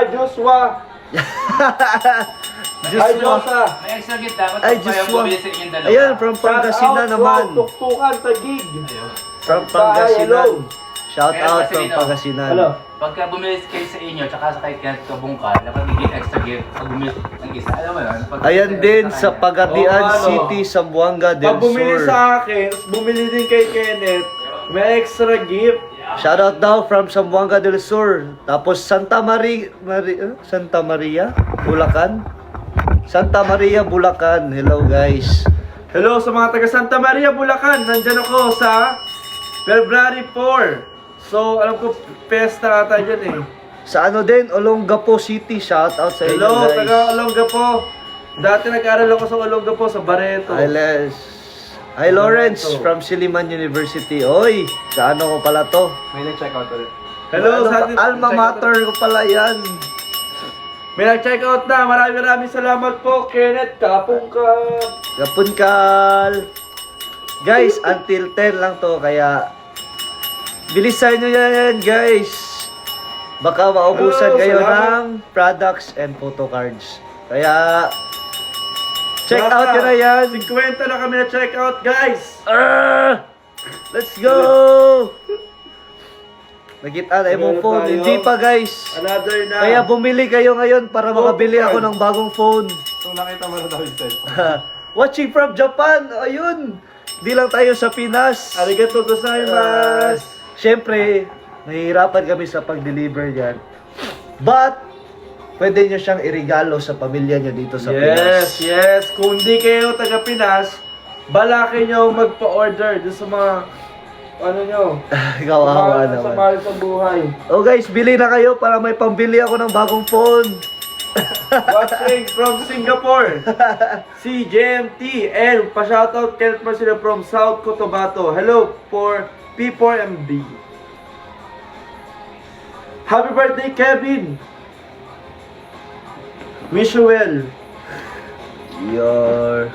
Joshua. Hi, Joshua. May extra gift dapat Ay, pa yung Joshua. bumili sa inyong dalawa. Ayan, from Pangasinan naman. Tuktukan, Tagig. Ayun. From Pangasinan. Shout out from Pangasinan. Hello. Pagka bumili kayo sa inyo, tsaka sa kay Kenneth Kabungkal, dapat bigyan extra gift pag bumili ng isa. Alam mo yun? Ayan din sa Pagadian City, Zamboanga del Pag bumili Sur. sa akin, bumili din kay Kenneth, may extra gift. Shout out daw from Zamboanga del Sur. Tapos Santa Maria, Bulacan. Santa Maria, Bulacan. Hello guys. Hello sa mga taga Santa Maria, Bulacan. Nandyan ako sa February 4. So, alam ko, pesta ata dyan eh. Sa ano din, Olongapo City. Shout out sa inyo Hello, guys. taga Olongapo. Dati nag-aral ako sa Olongapo, sa Barreto. Hi Lawrence from Silliman University. Oy, sa ano ko pala to? May nag-check out ulit. Hello, Ano sa ba? atin. Alma mater ko pala yan. May nag-check out na. Maraming salamat po, Kenneth Kapungka. Kapunkal. Guys, until 10 lang to, kaya bilisan nyo yan, guys. Baka maubusan Hello, kayo salamat. ng products and photo cards. Kaya, check Baka, out nyo na yan. 50 na kami na check out, guys. Let's go! Nakita na mo Meron phone. tayo. Hindi pa, guys. Another na. Kaya bumili kayo ngayon para Photo makabili ako card. ng bagong phone. So nakita mo na daw yung cellphone. Watching from Japan. Ayun. Di lang tayo sa Pinas. Arigato gozaimasu. Siyempre, nahihirapan kami sa pag-deliver yan. But, pwede nyo siyang irigalo sa pamilya nyo dito sa Pinas. Yes. Kung di kayo taga Pinas, balakin nyo magpa-order dun sa mga, ano nyo, Kawawa sa naman. mahal sa buhay. Oh guys, bili na kayo para may pambili ako ng bagong phone. Watching from Singapore, si JMT, and pa-shoutout Kenneth Marcelo from South Cotabato. Hello for P4MB. Happy birthday, Kevin! Wish you well. Your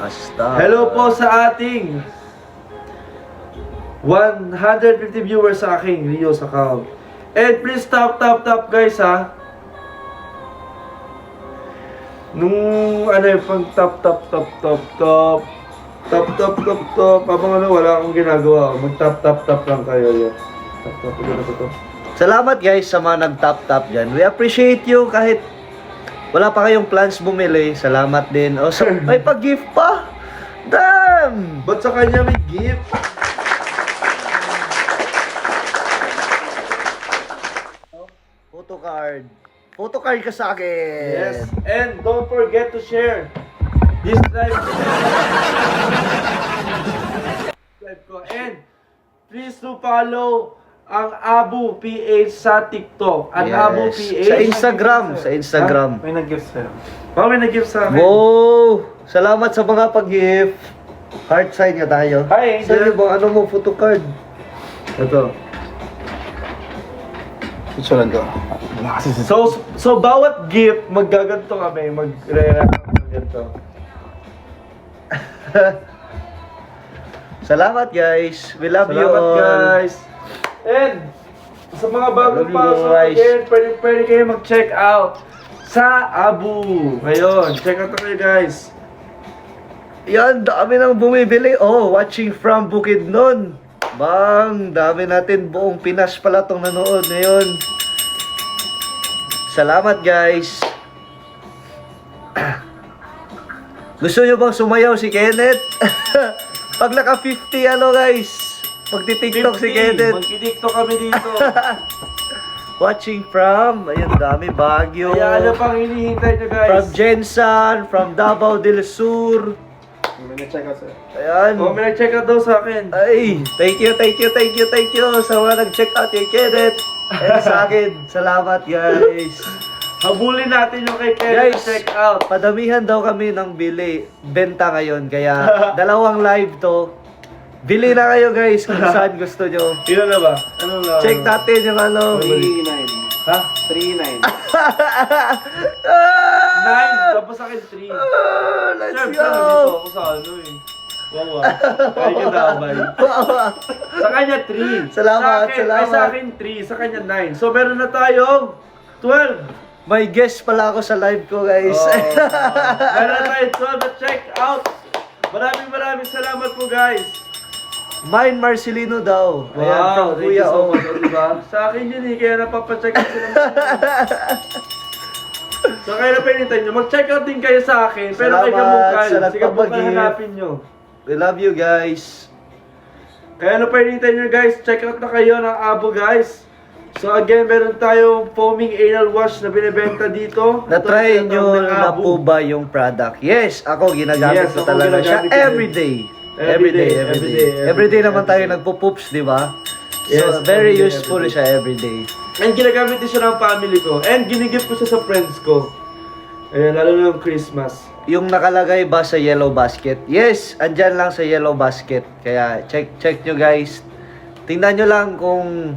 Asta. Hello po sa ating 150 viewers sa aking Rio's account. And please tap guys ha. Nung ano yung pang tap. Habang ano wala akong ginagawa. Mag tap lang kayo yun. Tap. Salamat guys sa mga nag-tap dyan. We appreciate you kahit wala pa kayong plans bumili. Salamat din. Oh, so, may pag-gift pa. Damn! Ba't sa kanya may gift? Photo card. Photo card ka sa akin. Yes. And don't forget to share this live. Live ko. And please to follow ang Abu PH sa TikTok. Ang Yes. Abu PH. Sa Instagram. Sa Instagram. May nag-gift sa'yo. May nag-gift sa akin. Wow! Salamat sa mga pag-gift. Heart sign nga tayo. Hi, Saan Angel. yung bang ano mo, photo card? Ito. Ito lang to. Wala kasi sa... So bawat gift, maggaganto kami. Magre-react ng ganito. Salamat guys. We love you Salamat all. guys. And sa mga bagong Love you, pasok guys. again, pwede kayo mag-check out sa Abu. Ngayon, check out na kayo guys. Yan, dami nang bumibili. Oh, watching from Bukidnon. Bang, dami natin. Buong Pinas pala tong nanood ngayon. Salamat guys. Gusto nyo bang sumayaw si Kenneth? Pag naka 50 ano guys, magti-tiktok si 50. Kenneth. Magki-tiktok kami dito. Watching from, ayun dami, Baguio. Kaya ano pang hinihintay nyo guys? From Jensan, from Davao del Sur. May nag-check out sa'yo. Ayan. Oh, may nag-check out daw sa akin. Ay, thank you sa mga nag-check out kay Kenneth. And sa akin, salamat guys. Habulin natin yung kay Kenneth Guys, check out. Padamihan daw kami ng benta ngayon. Kaya, dalawang live to. Bili na kayo guys kung saan gusto nyo. Ilan na ba? Ano na? Check natin yung ano. 3-9. Ha? 3-9. 9. Tapos sa akin 3. Let's Siyempre, go! nandito ako sa ano eh. Wow, kaya ka damay. Sa kanya 3. Salamat, sa akin, salamat. Ay, sa akin 3. Sa kanya 9. So, meron na tayong 12! May guest pala ako sa live ko, guys. Oh. Meron tayo 12 na check out. Maraming salamat po guys. Mine Marcelino daw. Ayan, from Thank Kuya you so O. much. O, diba? Sa akin yun eh, kaya napapacheck out sila. So kaya na pinintay nyo, mag-check out din kayo sa akin. Pero kay Salamat Kabungkal, sa si Kabungkal nagpapag-gift. hanapin nyo. We love you, guys. Kaya na pinintay nyo guys, check out na kayo ng Abo guys. So again, meron tayong foaming anal wash na binibenta dito. Na-try Ito, nyo ng na Abo. po ba yung product? Yes, ako ginagamit Yes, ko ako talaga siya ginagamit ko din. everyday. Everyday. Everyday naman tayo nagpo-poops, di ba? Yes, So, very everyday, useful everyday. siya everyday. And ginagamit din siya ng family ko. And ginigip ko siya sa friends ko. Ayan, lalo na yung Christmas. Yung nakalagay ba sa yellow basket? Yes, andyan lang sa yellow basket. Kaya check nyo guys. Tingnan nyo lang kung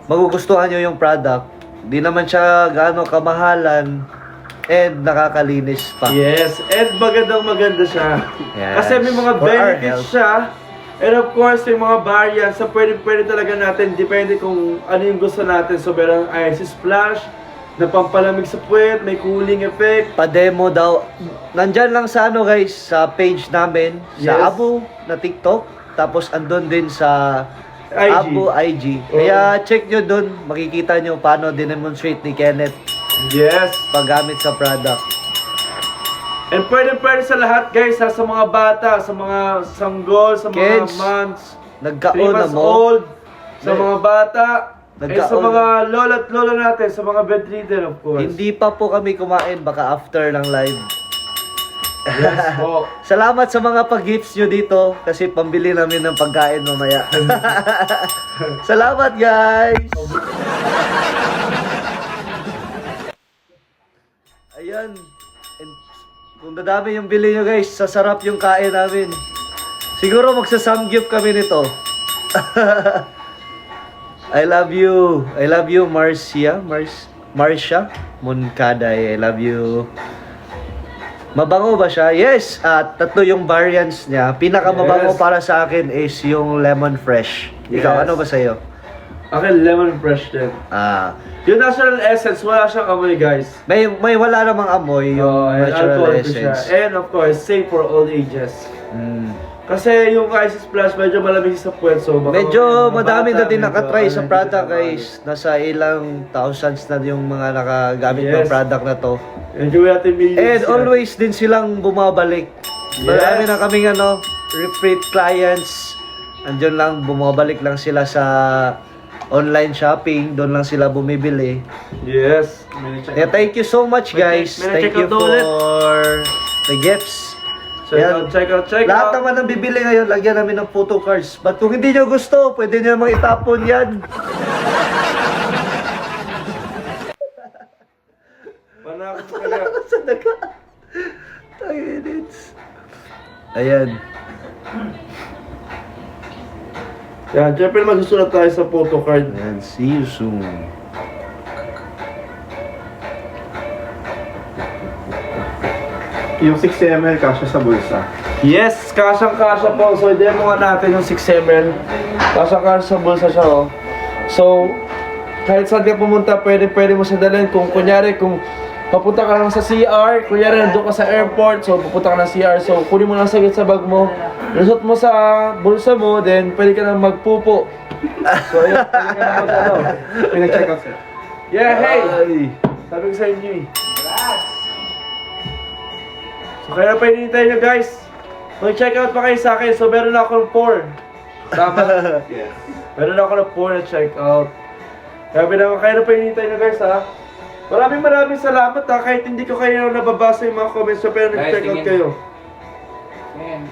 magugustuhan nyo yung product. Di naman siya gaano kamahalan and nakakalinis pa. Yes, and maganda siya. Yes. Kasi may mga For our benefits health. siya. And of course, may mga variants. So pwede talaga natin. Depende kung ano yung gusto natin. So merong ice splash, na pampalamig sa puwet, may cooling effect. Pa-demo daw. Nandyan lang sa ano guys, sa page namin, sa Yes. Abo na TikTok. Tapos andun din sa IG. Abo IG. Kaya check nyo dun, makikita nyo paano dinemonstrate ni Kenneth Yes. paggamit sa product. And pwede sa lahat guys, ha? Sa mga bata, sa mga sanggol, sa mga Kids, months, 3 Nagkaon na months mo. old, sa mga bata, sa Nagkaon. mga lola at lola natin, sa mga bedridden of course. Hindi pa po kami kumain, baka after ng live. Yes po. Salamat sa mga pag-gifts nyo dito kasi pambili namin ng pagkain mamaya. Salamat guys! Ayan. And kung dadami yung bili nyo guys, sasarap yung kain namin. Siguro magsasamgyup kami nito. I love you. I love you, Marcia. Marcia Moncaday. I love you. Mabango ba siya? Yes! At tatlo yung variants niya. Pinakamabango Yes. para sa akin is yung lemon fresh. Ikaw, Yes. ano ba sa'yo? Akin, lemon fresh din. Ah, Yung natural essence, wala siyang amoy guys. may wala namang amoy yung And natural alcohol ko siya. essence. And of course, safe for all ages. Mm. Kasi yung Ice Splash, medyo malamig sa puwet. So baka Medyo mga madami bata, na din medyo nakatry sa hindi product sila guys. Nasa ilang thousands na yung mga nakagamit ng Yes. product na to. bagay. Enjoy natin millions And yan. always din silang bumabalik. Yes. Marami na kaming repeat clients. Andiyan lang, bumabalik lang sila sa online shopping. Doon lang sila bumibili. Yes. Yeah, thank you so much guys. May Thank you check out ulit. for the gifts. Check out. Lahat naman ng bibili ngayon, lagyan namin ng photo cards. But kung hindi nyo gusto, pwede nyo namang itapon yan. Panakot talaga. Sa daga. Tanginits. Ayan. Yan, syempre magsusulat tayo sa photo card. Ayan, see you soon. Yung 6 ml kasya sa bulsa. Yes, kasyang-kasya po. So, demo nga natin yung 6 ml. Kasyang-kasya sa bulsa siya, oh. So, kahit saan ka pumunta, pwede mo siya dalhin. Kung kunyari, kung papunta ka lang sa CR, kunyari nandun ka sa airport, so pupunta ka ng CR, so kunin mo lang saglit sa bag mo, lusot mo sa bulsa mo, then pwede ka na magpupo. So, ayun, pwede ka na mag-ano. Pinag-check out sir. Yeah, hey! Ay. Sabi ko sa inyo eh. So kaya pa hinihintay nyo guys. Mag-check out pa kayo sa akin. So meron akong 4. Tama? Yes. Meron ako ng 4 na check out. Kaya na pa hinihintay nyo guys ha. Maraming salamat ha. Kahit hindi ko kayo nababasa yung mga comments. So pero nag-check out tingin. kayo. Ayan.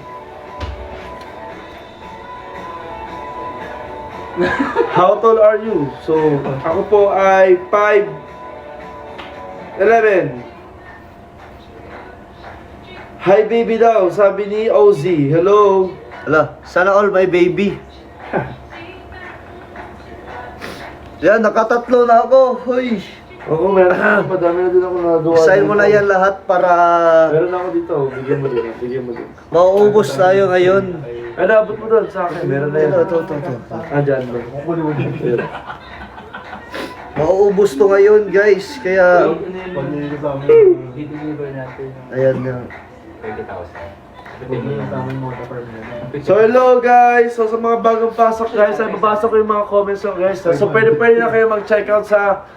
How tall are you? So ako po ay 5'11". Hi baby daw, sabi ni Ozzy. Hello. Ala, sana all my baby. Yan, nakatatlo na ako. Hoy. Oo, meron ako. Madami na din ako nagawa. Sign mo na yan lahat para Meron ako dito. Bigyan mo din. mauubos tayo ngayon. Ay, naabot mo doon sa akin. Meron na yan. Ito. Ah, dyan. Ayun. Mauubos to ngayon, guys. Kaya, I-deliver natin yung ayan nga. 20,000. So hello guys! So sa mga bagong pasok guys, ay babasa ko yung mga comments nyo guys. So pwede na kayo mag-check out sa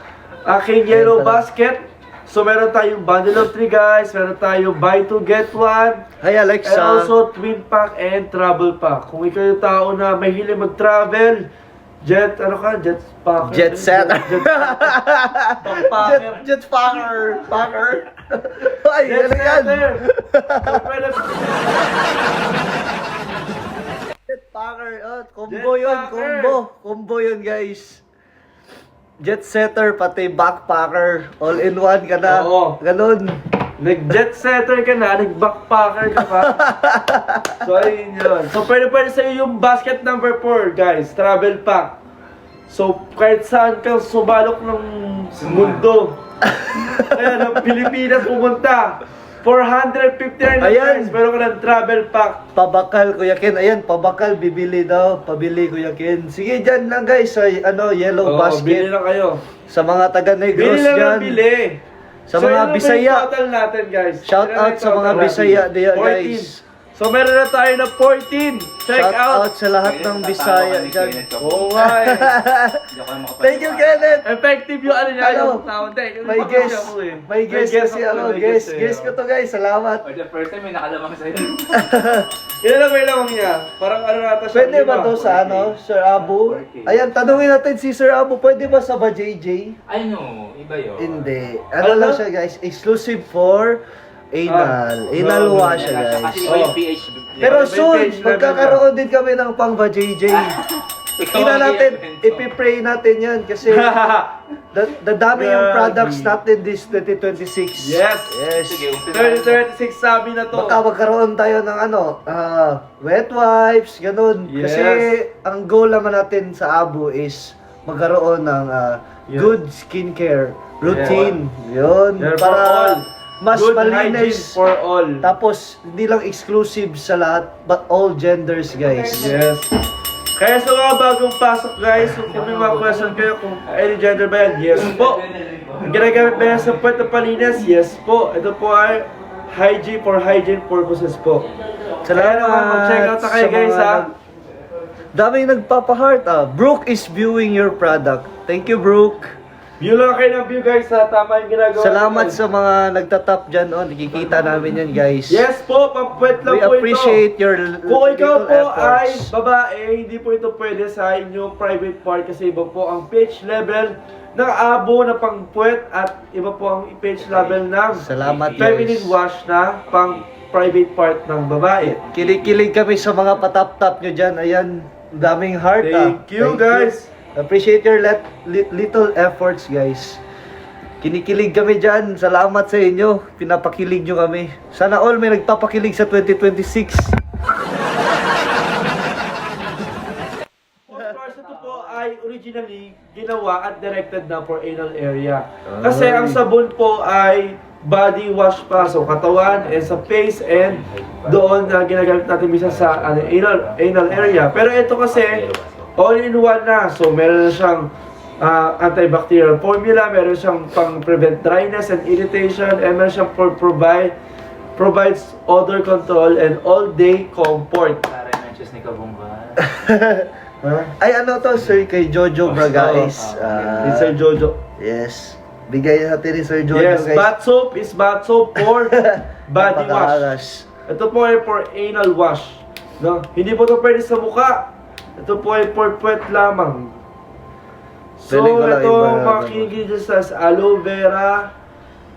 aking Yellow Basket. So meron tayong bundle of 3 guys, meron tayong buy 2 get 1. Hi, And Alexa. also twin pack and travel pack. Kung ikaw yung tao na may hilig mag-travel, jet packer. Jet setter. Packer. Jet packer. Packer. Ay, Jet ano yan? setter. So pwede Jet packer. Oh, combo Jet yun, packer. combo. Combo yun, guys. Jet setter, pati backpacker. All in one ka na. Oo. Ganun. Nag-jet setter ka na, nag-backpacker ka pa. So, ayun yun. So, pwede sa'yo yung basket number 4, guys. Travel pack. So, kahit saan ka subalok ng mundo. Kaya, ng Pilipinas pumunta. 459 na Ayan. guys. Meron ka ng travel pack. Pabakal, Kuya Ken. Ayan, pabakal, bibili daw. Pabili, Kuya Ken. Sige, dyan lang, guys. Sa, Yellow Oo, Basket. bili na kayo. Sa mga taga-Negros Bili lang dyan. ang bili. Sa So, mga yun lang ba yung Bisaya. total natin, guys. Shout Yun lang out yung sa total mga natin. Bisaya diya, 14. guys. So, meron na tayo na 14. Check Shout out. out sa lahat ng Bisaya dyan. Oo nga eh. Thank you, Kenneth. Effective yung ano niya, Ano? yung sound eh. Yung May pag- guest. ako eh. May guest kasi ako, ano, may guest. eh. Guest ko to, guys. Salamat. For the first time, may nakalamang sa'yo. Ilan lang may lamang niya? Parang ano nata siya. Pwede ba to sa ano, Sir Abu? Ayan, tanungin natin si Sir Abu, pwede ba sa ba JJ? Ay no, iba yun. Hindi. Ano Ano? lang siya, guys, exclusive for anal. Anal no, wash siya, Kasi guys. iba yung Oh. pH. Pero May soon, page level magkakaroon din kami ng pang ba JJ. Ikaw Tingnan ang natin, i-evento. ipipray natin yan kasi dadami yung Grabe. products natin this 2026. Yes. Yes. Sige, umpisa mo. 30-36 sabi na to. Baka magkaroon tayo ng ano, wet wipes, ganun. Yes. Kasi ang goal naman natin sa Abu is magkaroon ng Yes. good skincare routine. Yun. Yeah, for Para all. mas Good hygiene malinis. for all. Tapos, hindi lang exclusive sa lahat, but all genders, guys. Yes. Kaya sa mga bagong pasok guys, kung may mga question kayo kung any gender ba yan, yes po. Ang ginagamit ba yan sa puwet na palinis? Yes po. Ito po ay hygiene purposes po. Kaya naman mag-check out na kayo sa guys mga ha. Daming nagpapa-heart Brooke is viewing your product. Thank you, Brooke. View lang kayo ng view guys ha. Tama yung ginagawa. Salamat natin. sa mga nagtatap dyan. Nakikita namin yan, guys. Yes po, pang-puwet lang We po ito. appreciate your Kung ikaw little po ay efforts. babae, hindi po ito pwede sa inyong private part kasi iba po ang pH level ng abo na pang puwet at iba po ang pH level ng Salamat, feminine guys. wash na pang private part ng babae. Kilig-kilig kami sa mga patap-tap nyo dyan. Ayan, daming heart. Thank you, guys. Appreciate your little efforts, guys. Kinikilig kami dyan. Salamat sa inyo. Pinapakilig nyo kami. Sana all may nagpapakilig sa 2026. Of course, ito po ay originally ginawa at directed na for anal area. Kasi ang sabon po ay body wash pa. So, katawan and sa face and doon na ginagamit natin misa sa anal area. Pero ito kasi all-in-one na. So, meron na siyang antibacterial formula, meron siyang pang-prevent dryness and irritation, and meron siyang provides odor control and all-day comfort. Para yung choose ni Kabungka. Ay, ano to, sir, kay Jojo Bragais. It's Sir Jojo. Yes. Bigay natin ni Sir Jojo, Yes, guys. bath soap is bath soap for body wash. Napakaangas. Ito po ay for anal wash. No? Hindi po ito pwede sa mukha. Ito po ay for puwet lamang. So, Feeling ko lang ito iba na mga naman. ingredients as aloe vera,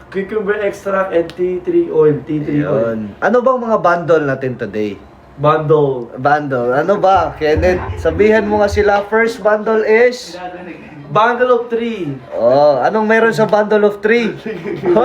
cucumber extract, and tea tree oil. Tea tree oil. Yun. Ano bang mga bundle natin today? Bundle. Bundle. Ano ba, Kenneth? Sabihan mo nga sila. First bundle is... Bundle of 3. Oh, anong meron sa bundle of 3? Hoy!